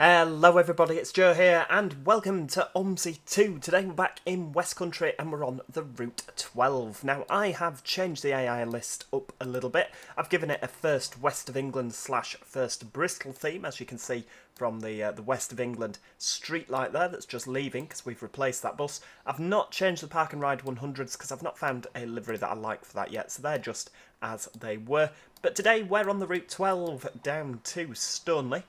Hello everybody, it's Joe here and welcome to OMSI 2. Today we're back in Westcountry and we're on the Route 12. Now I have changed the AI list up a little bit. I've given it a First West of England / First Bristol theme, as you can see from the West of England street light there that's just leaving because we've replaced that bus. I've not changed the Park and Ride 100s because I've not found a livery that I like for that yet, so they're just as they were. But today we're on the Route 12 down to Stoneley.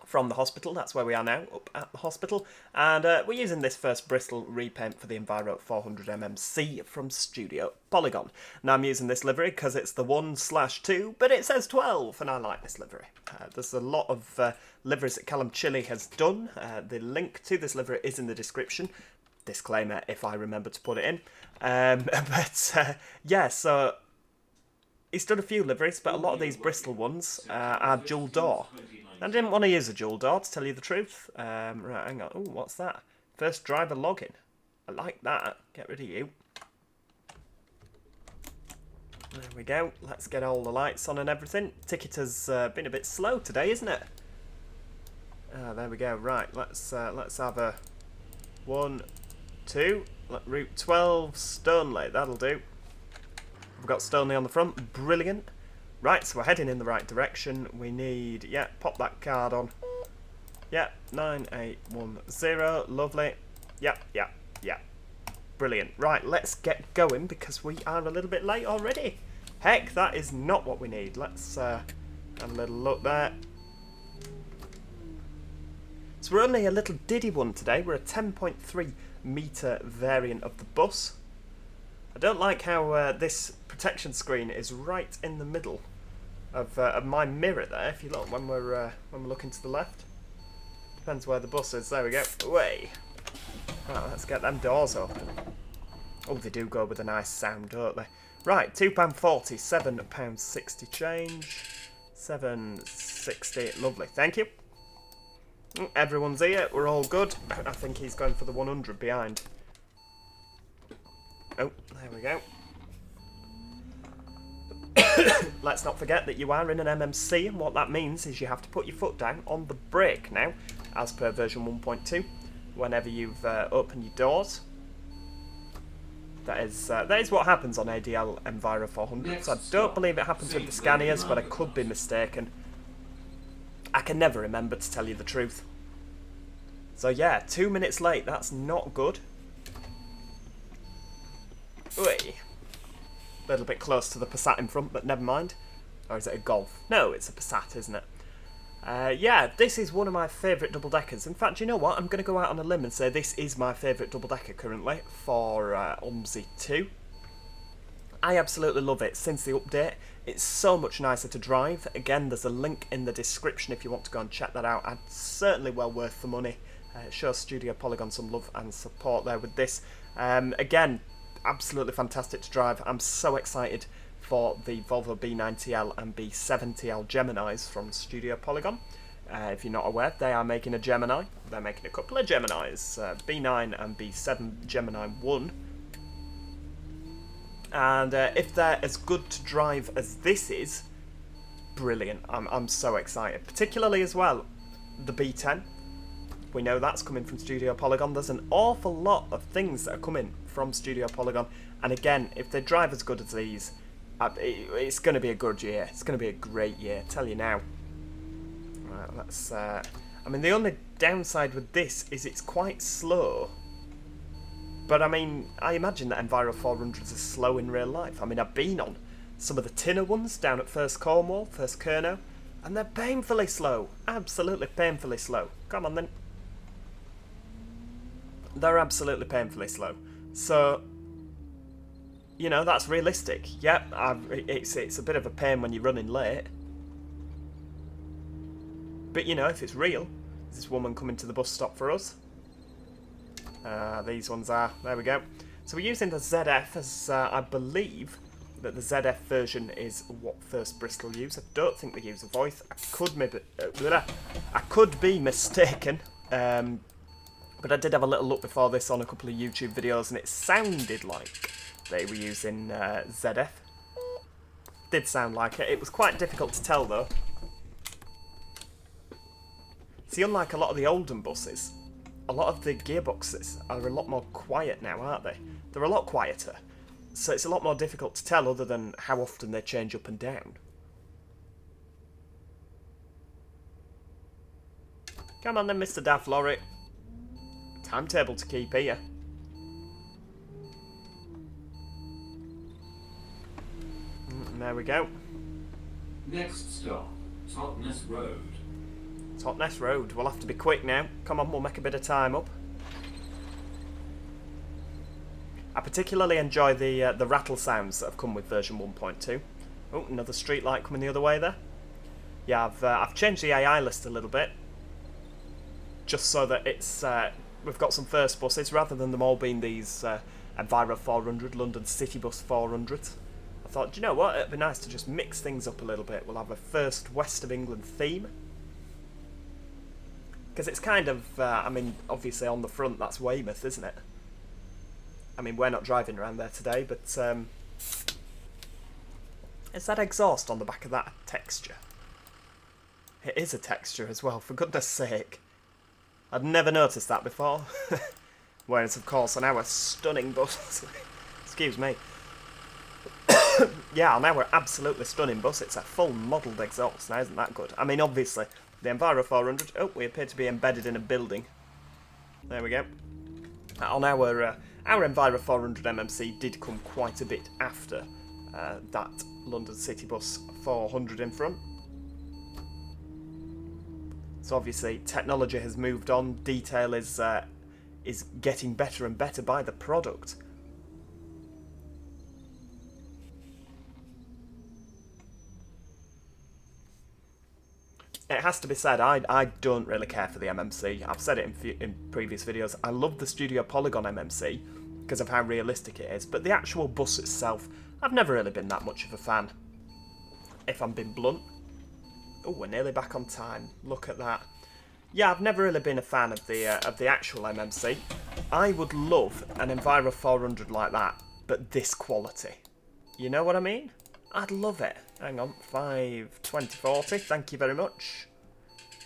From the hospital, that's where we are now, up at the hospital, and we're using this First Bristol repaint for the Enviro 400MMC from Studio Polygon. Now I'm using this livery because it's the 1/2, but it says 12, and I like this livery. There's a lot of liveries that Callum Chilly has done. The link to this livery is in the description. Disclaimer if I remember to put it in. Yeah, so he's done a few liveries, but a lot of these Bristol ones are dual door. I didn't want to use a dual door, to tell you the truth. Right, hang on. Oh, what's that? First driver login. I like that. Get rid of you. There we go. Let's get all the lights on and everything. Ticket has been a bit slow today, isn't it? There we go. Right, let's have a 1, 2. Route 12, Stoneley. That'll do. We've got Stoneley on the front. Brilliant. Right, so we're heading in the right direction. We need, yeah, pop that card on. Yeah, 9810. Lovely. Yeah. Brilliant. Right, let's get going because we are a little bit late already. Heck, that is not what we need. Let's have a little look there. So we're only a little diddy one today. We're a 10.3 metre variant of the bus. I don't like how this protection screen is right in the middle of my mirror there. If you look when we're looking to the left, depends where the bus is. There we go. Away. Right, let's get them doors open. Oh, they do go with a nice sound, don't they? Right, £2.40, £7.60 change, £7.60. Lovely, thank you. Everyone's here. We're all good. I think he's going for the 100 behind. Oh, there we go. Let's not forget that you are in an MMC, and what that means is you have to put your foot down on the brake now, as per version 1.2, whenever you've opened your doors. That is what happens on ADL Enviro 400s. I don't believe it happens with the Scanias, but I could be mistaken. I can never remember, to tell you the truth. So yeah, 2 minutes late, that's not good. Oi. A little bit close to the Passat in front, but never mind. Or is it a Golf? No, it's a Passat, isn't it? Yeah, this is one of my favourite double-deckers. In fact, you know what? I'm going to go out on a limb and say this is my favourite double-decker currently for OMSI 2. I absolutely love it. Since the update, it's so much nicer to drive. Again, there's a link in the description if you want to go and check that out. And certainly well worth the money. Show Studio Polygon some love and support there with this. Again, absolutely fantastic to drive. I'm so excited for the Volvo B90L and B70L Geminis from Studio Polygon. If you're not aware, they are making a Gemini. They're making a couple of Geminis, B9 and B7 Gemini 1. And if they're as good to drive as this is, brilliant. I'm so excited. Particularly as well, the B10. We know that's coming from Studio Polygon. There's an awful lot of things that are coming from Studio Polygon. And again, if they drive as good as these, it's going to be a good year. It's going to be a great year, tell you now. Right, let's... I mean, the only downside with this is it's quite slow. But I mean, I imagine that Enviro 400s are slow in real life. I mean, I've been on some of the tinner ones down at First Cornwall, First Kerno, and they're painfully slow. Absolutely painfully slow. Come on then. They're absolutely painfully slow. So, you know, that's realistic. Yep, it's a bit of a pain when you're running late. But, you know, if it's real, is this woman coming to the bus stop for us? These ones are. There we go. So we're using the ZF, as I believe that the ZF version is what First Bristol use. I don't think they use a voice. I could be mistaken. But I did have a little look before this on a couple of YouTube videos, and it sounded like they were using ZF. Did sound like it. It was quite difficult to tell, though. See, unlike a lot of the olden buses, a lot of the gearboxes are a lot more quiet now, aren't they? They're a lot quieter. So it's a lot more difficult to tell other than how often they change up and down. Come on then, Mr. Daft Lorry. Timetable to keep here. There we go. Next stop, Totnes Road. Totnes Road. We'll have to be quick now. Come on, we'll make a bit of time up. I particularly enjoy the rattle sounds that have come with version 1.2. Oh, another street light coming the other way there. Yeah, I've changed the AI list a little bit, just so that it's we've got some first buses rather than them all being these Enviro 400, London City Bus 400. I thought, do you know what? It'd be nice to just mix things up a little bit. We'll have a first West of England theme. Because it's kind of, I mean, obviously on the front that's Weymouth, isn't it? I mean, we're not driving around there today, but is that exhaust on the back of that texture? It is a texture as well, for goodness sake. I'd never noticed that before. Whereas, of course, on our stunning bus, excuse me. Yeah, on our absolutely stunning bus, it's a full modelled exhaust. Now, isn't that good? I mean, obviously, the Enviro 400... Oh, we appear to be embedded in a building. There we go. On our Enviro 400MMC did come quite a bit after that London City Bus 400 in front. So obviously, technology has moved on. Detail is getting better and better by the product. It has to be said, I don't really care for the MMC. I've said it in previous videos. I love the Studio Polygon MMC because of how realistic it is, but the actual bus itself, I've never really been that much of a fan, if I'm being blunt. Oh, we're nearly back on time. Look at that. Yeah, I've never really been a fan of the actual MMC. I would love an Enviro 400 like that, but this quality. You know what I mean? I'd love it. Hang on, 5.20.40, thank you very much.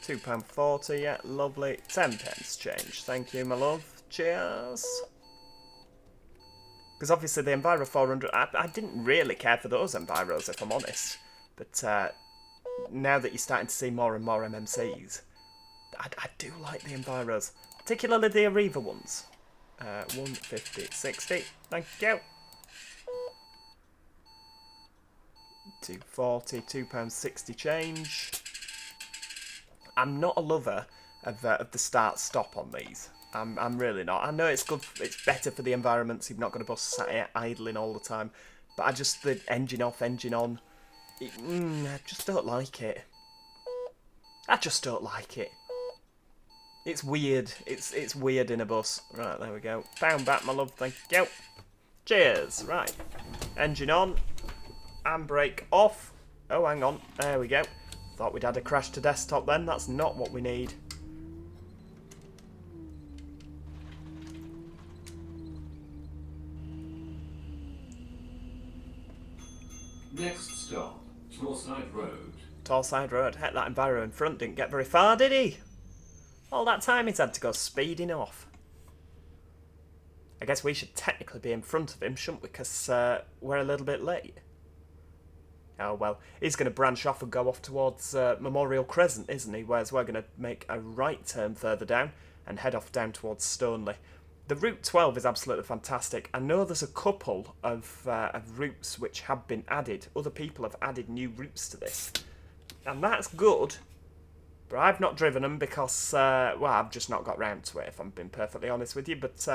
£2.40, yeah, lovely. 10p change, thank you, my love. Cheers. Because obviously the Enviro 400, I didn't really care for those Enviros, if I'm honest. But now that you're starting to see more and more MMCs, I do like the Enviros, particularly the Arriva ones. 150.60, thank you. £2.40, £2.60 change. I'm not a lover of the start-stop on these. I'm really not. I know it's good. It's better for the environment, so you've not got a bus sat here idling all the time. But I just, the engine off, engine on, I just don't like it. I just don't like it. It's weird. It's weird in a bus. Right, there we go. Pound back, my love. Thank you. Cheers. Right. Engine on. Handbrake off. Oh, hang on. There we go. Thought we'd had a crash to desktop then. That's not what we need. Next stop, Torside Road. Torside Road. Heck, that Enviro in front didn't get very far, did he? All that time he's had to go speeding off. I guess we should technically be in front of him, shouldn't we? Because we're a little bit late. Oh, well, he's going to branch off and go off towards Memorial Crescent, isn't he? Whereas we're going to make a right turn further down and head off down towards Stoneley. The Route 12 is absolutely fantastic. I know there's a couple of routes which have been added. Other people have added new routes to this. And that's good. But I've not driven them because, well, I've just not got round to it, if I'm being perfectly honest with you. But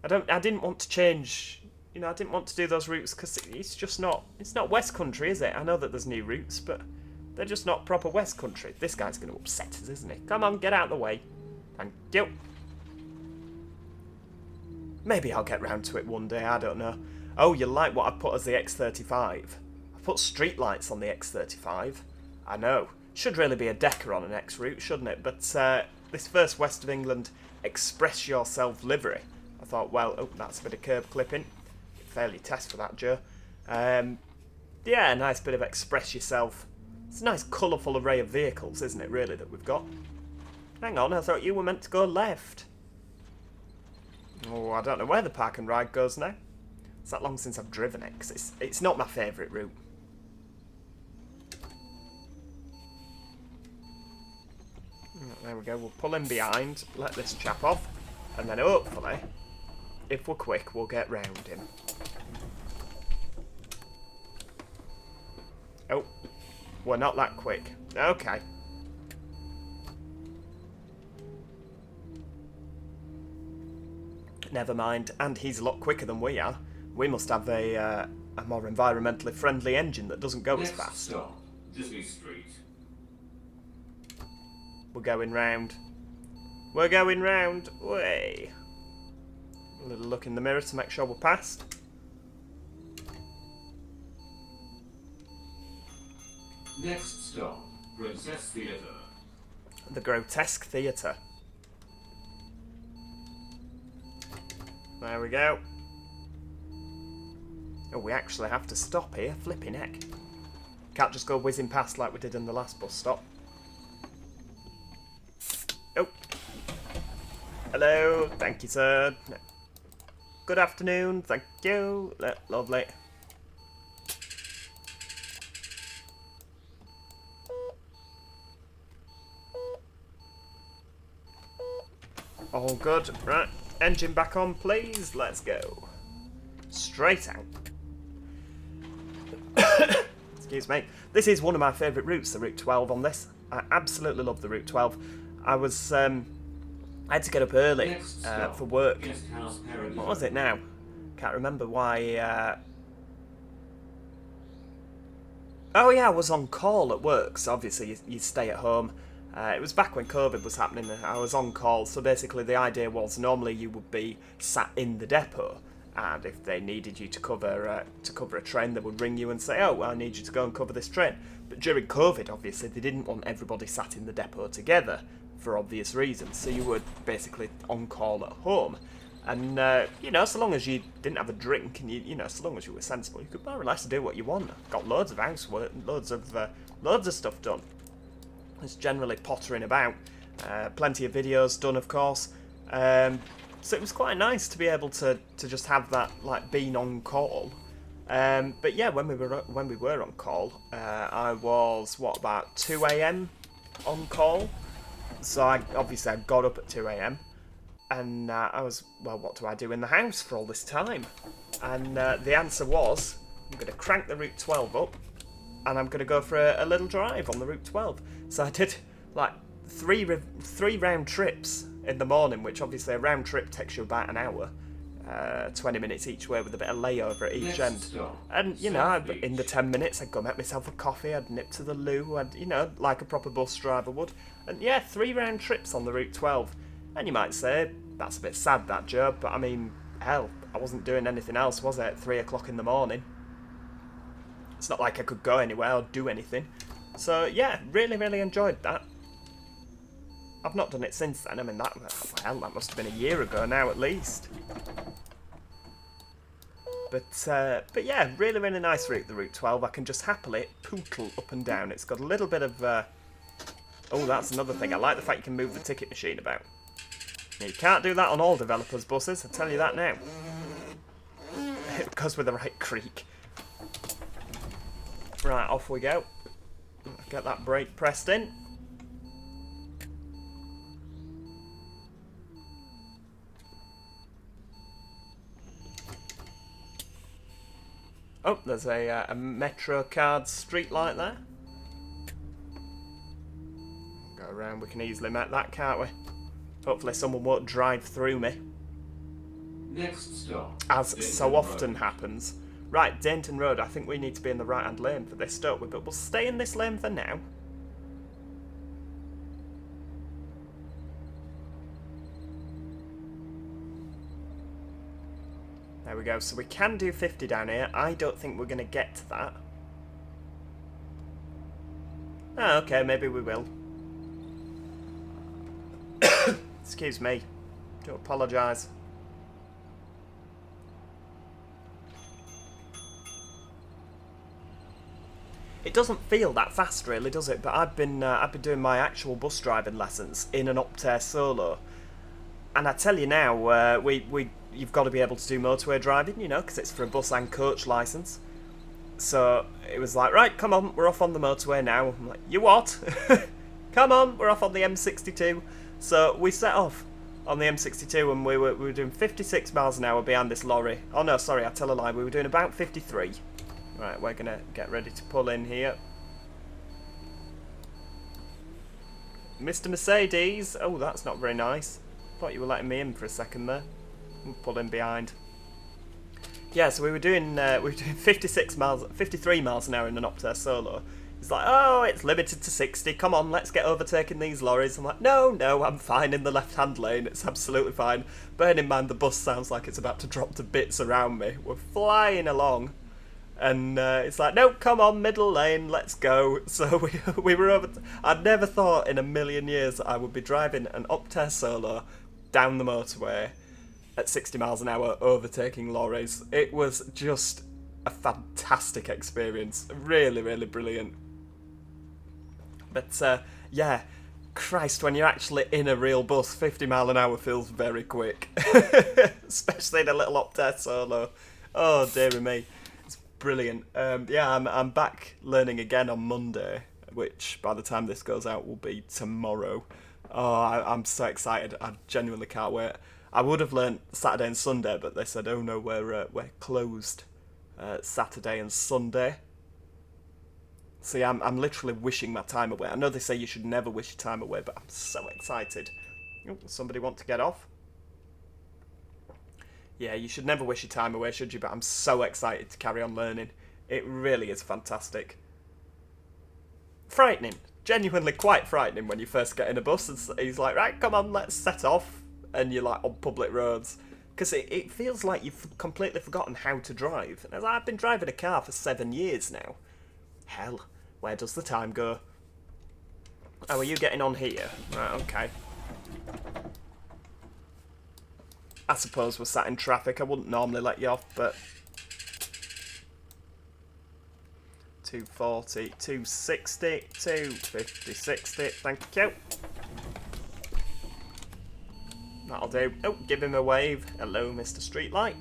I didn't want to change... You know, I didn't want to do those routes because it's just not... It's not Westcountry, is it? I know that there's new routes, but they're just not proper Westcountry. This guy's going to upset us, isn't he? Come on, get out of the way. Thank you. Maybe I'll get round to it one day, I don't know. Oh, you like what I put as the X35? I put streetlights on the X35. I know. Should really be a decker on an X route, shouldn't it? But this first West of England Express Yourself livery. I thought, well, oh, that's a bit of curb clipping. Fairly test for that, Joe. Yeah, a nice bit of Express Yourself. It's a nice colourful array of vehicles, isn't it, really, that we've got? Hang on, I thought you were meant to go left. Oh, I don't know where the park and ride goes now. It's that long since I've driven it, because it's not my favourite route. There we go, we'll pull in behind, let this chap off, and then hopefully, if we're quick, we'll get round him. Oh, we're not that quick. Okay. Never mind, and he's a lot quicker than we are. We must have a more environmentally friendly engine that doesn't go as fast. Stop, Disney Street. We're going round. We're going round. Way. A little look in the mirror to make sure we're past. Next stop, Princess Theatre. The Grotesque Theatre. There we go. Oh, we actually have to stop here. Flipping heck. Can't just go whizzing past like we did in the last bus stop. Oh. Hello. Thank you, sir. Good afternoon. Thank you. Lovely. All good. Right. Engine back on, please. Let's go. Straight out. Excuse me. This is one of my favourite routes, the Route 12 on this. I absolutely love the Route 12. I had to get up early for work. What was it now? Can't remember why. Oh yeah, I was on call at work, so obviously you stay at home. It was back when COVID was happening, and I was on call, so basically the idea was normally you would be sat in the depot, and if they needed you to cover a train, they would ring you and say, oh, well, I need you to go and cover this train. But during COVID, obviously, they didn't want everybody sat in the depot together, for obvious reasons, so you were basically on call at home. And, you know, so long as you didn't have a drink, and, you know, so long as you were sensible, you could more or less do what you want. Got loads of housework, loads of stuff done. It's generally pottering about. Plenty of videos done, of course. So it was quite nice to be able to just have that, like, being on call. But yeah, when we were on call, I was about 2 AM on call. So I got up at 2 AM, and I was, well, what do I do in the house for all this time? And the answer was, I'm going to crank the Route 12 up, and I'm going to go for a little drive on the Route 12. So I did like three round trips in the morning, which obviously a round trip takes you about an hour, 20 minutes each way with a bit of layover at each end. And you know, in the 10 minutes I'd go make myself a coffee, I'd nip to the loo, I'd, you know, like a proper bus driver would. And yeah, 3 round trips on the Route 12. And you might say, that's a bit sad that, Joe, but I mean, hell, I wasn't doing anything else, was I, at 3 o'clock in the morning? It's not like I could go anywhere or do anything. So yeah, really enjoyed that. I've not done it since then. I mean, that must have been a year ago now at least. But yeah, really nice route, the Route 12. I can just happily pootle up and down. It's got a little bit of... Oh, that's another thing. I like the fact you can move the ticket machine about. Now, you can't do that on all developers' buses, I'll tell you that now. It goes with the right creak. Right, off we go. Get that brake pressed in. Oh, there's a Metro card street light there. Go around, we can easily make that, can't we? Hopefully someone won't drive through me. Next stop, as Paignton so often Road. happens. Right, Paignton Road, I think we need to be in the right-hand lane for this, don't we? But we'll stay in this lane for now. There we go, so we can do 50 down here. I don't think we're going to get to that. Oh, okay, maybe we will. Excuse me. Do apologise. It doesn't feel that fast, really, does it? But I've been doing my actual bus driving lessons in an Optare Solo, and I tell you now, you've got to be able to do motorway driving, you know, because it's for a bus and coach license. So it was like, right, come on, we're off on the motorway now. I'm like, you what? Come on, we're off on the M62. So we set off on the M62 and we were doing 56 miles an hour behind this lorry. Oh no, sorry, I tell a lie. We were doing about 53. Right, we're going to get ready to pull in here. Mr. Mercedes. Oh, that's not very nice. Thought you were letting me in for a second there. We'll pull in behind. Yeah, so we were doing 53 miles an hour in an Optare Solo. He's like, oh, it's limited to 60. Come on, let's get overtaking these lorries. I'm like, no, I'm fine in the left-hand lane. It's absolutely fine. Bearing in mind, the bus sounds like it's about to drop to bits around me. We're flying along. And it's like, no, come on, middle lane, let's go. So we were over... I'd never thought in a million years that I would be driving an Optare Solo down the motorway at 60 miles an hour, overtaking lorries. It was just a fantastic experience. Really, really brilliant. But, yeah, Christ, when you're actually in a real bus, 50 mile an hour feels very quick. Especially in a little Optare Solo. Oh, dearie me. It's brilliant. Yeah, I'm back learning again on Monday, which by the time this goes out will be tomorrow. Oh, I'm so excited. I genuinely can't wait. I would have learnt Saturday and Sunday, but they said, oh no, we're closed Saturday and Sunday. See, I'm literally wishing my time away. I know they say you should never wish your time away, but I'm so excited. Oh, somebody want to get off? Yeah, you should never wish your time away, should you? But I'm so excited to carry on learning. It really is fantastic. Frightening. Genuinely quite frightening when you first get in a bus and he's like, right, come on, let's set off. And you're like on public roads. Because it feels like you've completely forgotten how to drive. And I've been driving a car for 7 years now. Hell, where does the time go? Oh, are you getting on here? Right, okay. I suppose we're sat in traffic. I wouldn't normally let you off, but... 240, 260, 250, 60. Thank you. That'll do. Oh, give him a wave. Hello, Mr. Streetlight.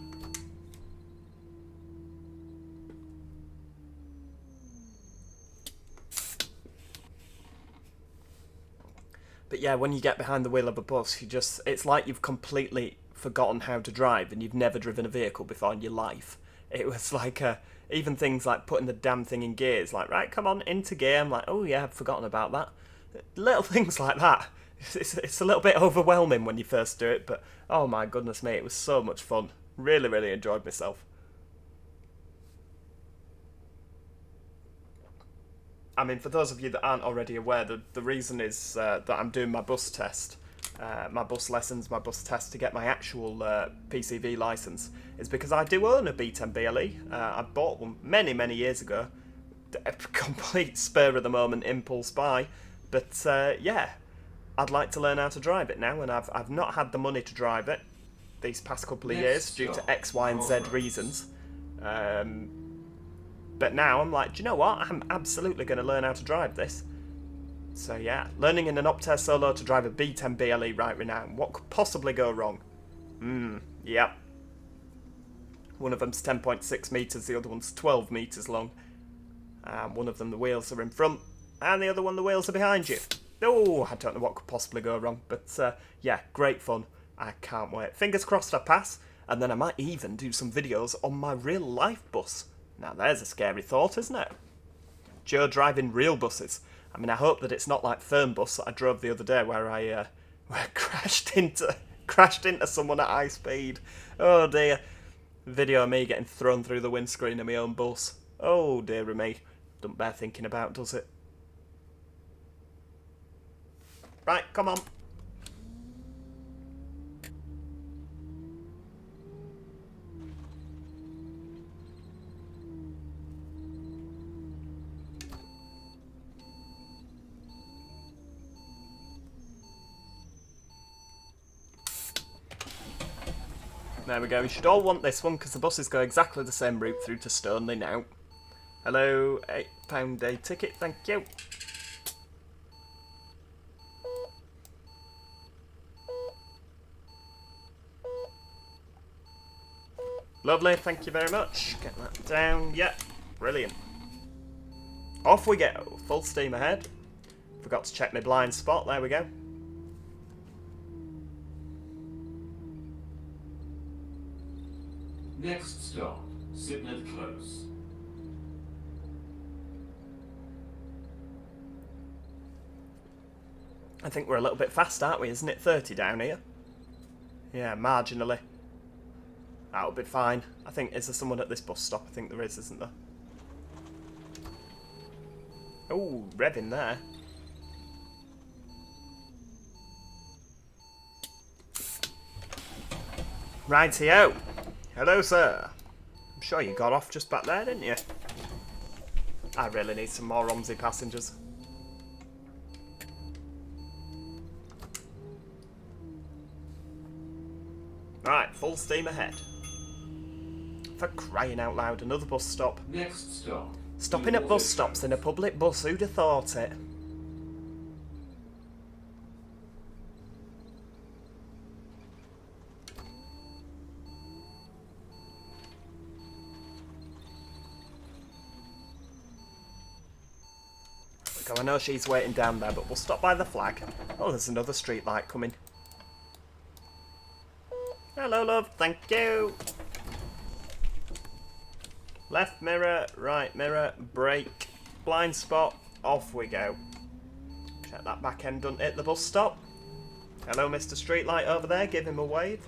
But yeah, when you get behind the wheel of a bus, it's like you've completely forgotten how to drive and you've never driven a vehicle before in your life. It was like, even things like putting the damn thing in gears, like, right, come on, into gear. I'm like, oh yeah, I've forgotten about that. Little things like that. It's a little bit overwhelming when you first do it, but oh my goodness me, it was so much fun. Really, really enjoyed myself. I mean, for those of you that aren't already aware, the reason is that I'm doing my bus test, my bus lessons, my bus test to get my actual PCV licence, is because I do own a B10 BLE. I bought one many, many years ago. A complete spur of the moment impulse buy. But yeah, I'd like to learn how to drive it now, and I've not had the money to drive it these past couple of years due to X, Y, and Z reasons. But now I'm like, do you know what? I'm absolutely going to learn how to drive this. So yeah, learning in an Optare Solo to drive a B10 BLE right now. What could possibly go wrong? Yep. One of them's 10.6 metres, the other one's 12 metres long. One of them, the wheels are in front, and the other one, the wheels are behind you. Oh, I don't know what could possibly go wrong, but yeah, great fun. I can't wait. Fingers crossed I pass, and then I might even do some videos on my real life bus. Now there's a scary thought, isn't it? Joe driving real buses. I mean, I hope that it's not like Fernbus that I drove the other day where I crashed into someone at high speed. Oh dear. Video of me getting thrown through the windscreen of my own bus. Oh dear me. Don't bear thinking about, does it? Right, come on. There we go. You should all want this one because the buses go exactly the same route through to Stoneley now. Hello, £8 a ticket, thank you. Lovely, thank you very much. Get that down. Yep, brilliant. Off we go, full steam ahead. Forgot to check my blind spot, there we go. Next stop, Sidmouth Close. I think we're a little bit fast, aren't we? Isn't it 30 down here? Yeah, marginally. That'll be fine. I think, is there someone at this bus stop? I think there is, isn't there? Oh, revving there. Rightio. Hello, sir. I'm sure you got off just back there, didn't you? I really need some more OMSI passengers. Right, full steam ahead. For crying out loud, another bus stop. Next stop. Stopping at bus stops in a public bus, who'd have thought it? I know she's waiting down there, but we'll stop by the flag. Oh, there's another street light coming. Hello, love. Thank you. Left mirror, right mirror, brake, blind spot, off we go. Check that back end doesn't hit the bus stop. Hello, Mr. Streetlight over there. Give him a wave.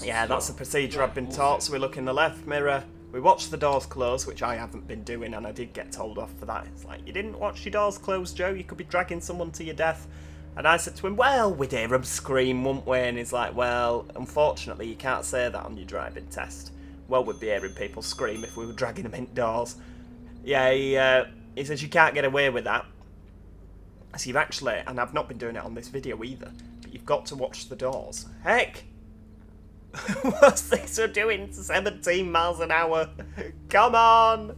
Yeah, that's the procedure I've been taught. So we look in the left mirror. We watch the doors close, which I haven't been doing, and I did get told off for that. It's like, you didn't watch your doors close, Joe. You could be dragging someone to your death. And I said to him, well, we'd hear them scream, wouldn't we? And he's like, well, unfortunately, you can't say that on your driving test. Well, we'd be hearing people scream if we were dragging them indoors. Yeah, he says you can't get away with that. So you've actually, and I've not been doing it on this video either, but you've got to watch the doors. Heck! What's this we're doing? 17 miles an hour. Come on!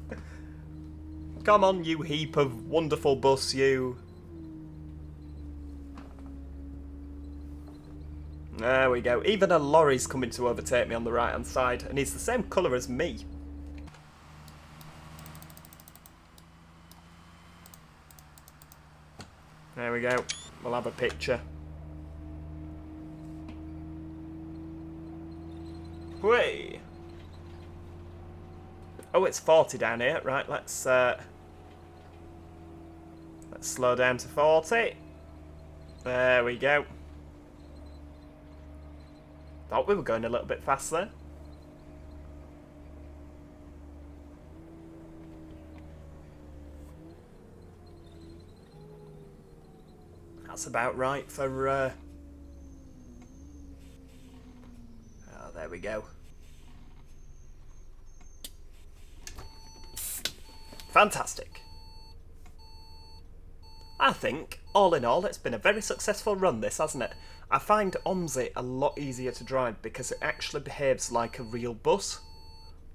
Come on, you heap of wonderful bus, you. There we go. Even a lorry's coming to overtake me on the right-hand side, and he's the same colour as me. There we go. We'll have a picture. Whey! Oh, it's 40 down here. Right, let's slow down to 40. There we go. Thought we were going a little bit fast there. That's about right for... Oh, there we go. Fantastic. I think, all in all, it's been a very successful run, this, hasn't it? I find OMSI a lot easier to drive because it actually behaves like a real bus.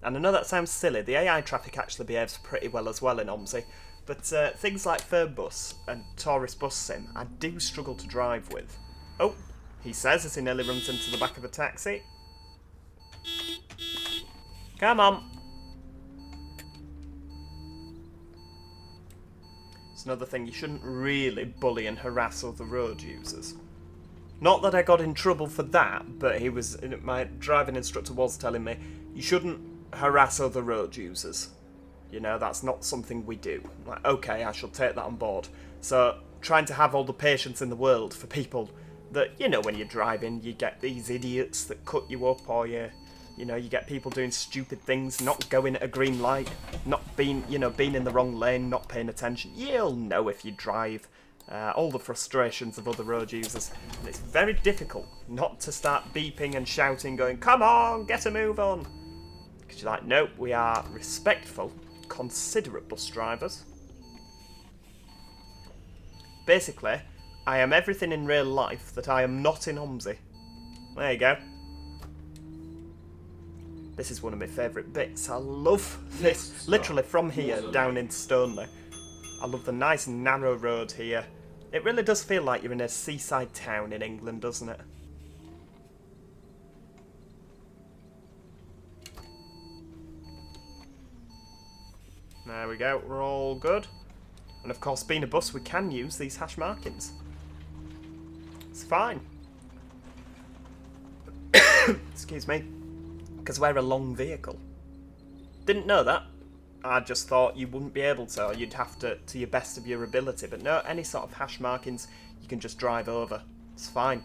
And I know that sounds silly, the AI traffic actually behaves pretty well as well in OMSI, but things like First and Tourist Bus Sim, I do struggle to drive with. Oh, he says as he nearly runs into the back of a taxi. Come on. It's another thing, you shouldn't really bully and harass other road users. Not that I got in trouble for that, but my driving instructor was telling me, you shouldn't harass other road users. You know, that's not something we do. Like, okay, I shall take that on board. So, trying to have all the patience in the world for people that, you know, when you're driving, you get these idiots that cut you up, or you get people doing stupid things, not going at a green light, not being in the wrong lane, not paying attention. You'll know if you drive. All the frustrations of other road users. And it's very difficult not to start beeping and shouting, going, come on, get a move on. Because you're like, nope, we are respectful, considerate bus drivers. Basically, I am everything in real life that I am not in OMSI. There you go. This is one of my favourite bits. I love this. Literally from here down into Stoneley. I love the nice narrow road here. It really does feel like you're in a seaside town in England, doesn't it? There we go, we're all good. And of course, being a bus, we can use these hash markings. It's fine. Excuse me. Because we're a long vehicle. Didn't know that. I just thought you wouldn't be able to, or you'd have to your best of your ability. But no, any sort of hash markings, you can just drive over. It's fine.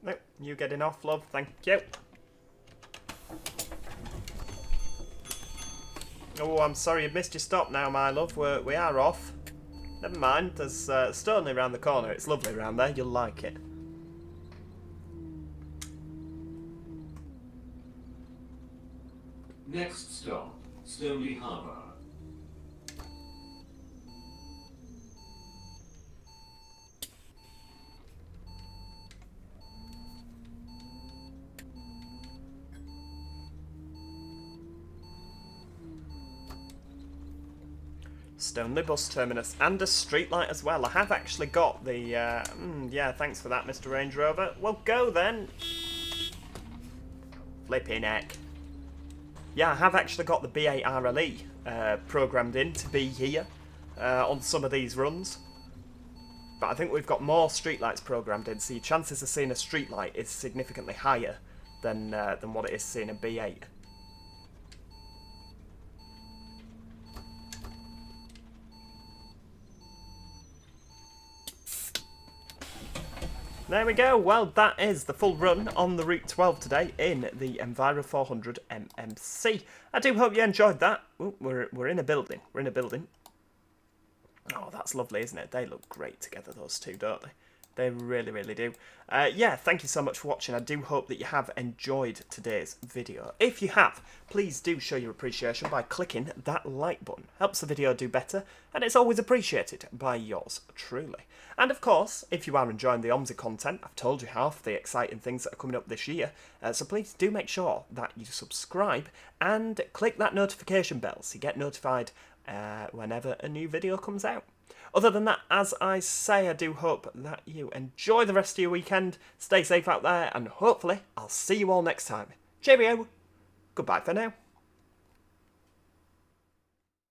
No, you getting off, love. Thank you. Oh, I'm sorry you've missed your stop now, my love. We are off. Never mind, there's Stoneley around the corner. It's lovely around there, you'll like it. Next stop, Stoneley Harbour. Stoneley bus terminus and a streetlight as well. I have actually got the... yeah, thanks for that, Mr. Range Rover. Well, go then. Flipping heck. Yeah, I have actually got the B8RLE programmed in to be here on some of these runs. But I think we've got more streetlights programmed in, so your chances of seeing a streetlight is significantly higher than what it is seeing a B8. There we go. Well, that is the full run on the Route 12 today in the Enviro 400MMC. I do hope you enjoyed that. Ooh, we're in a building. We're in a building. Oh, that's lovely, isn't it? They look great together, those two, don't they? They really, really do. Yeah, thank you so much for watching. I do hope that you have enjoyed today's video. If you have, please do show your appreciation by clicking that like button. Helps the video do better, and it's always appreciated by yours truly. And of course, if you are enjoying the OMSI content, I've told you half the exciting things that are coming up this year, so please do make sure that you subscribe and click that notification bell so you get notified whenever a new video comes out. Other than that, as I say, I do hope that you enjoy the rest of your weekend, stay safe out there, and hopefully I'll see you all next time. Cheerio! Goodbye for now.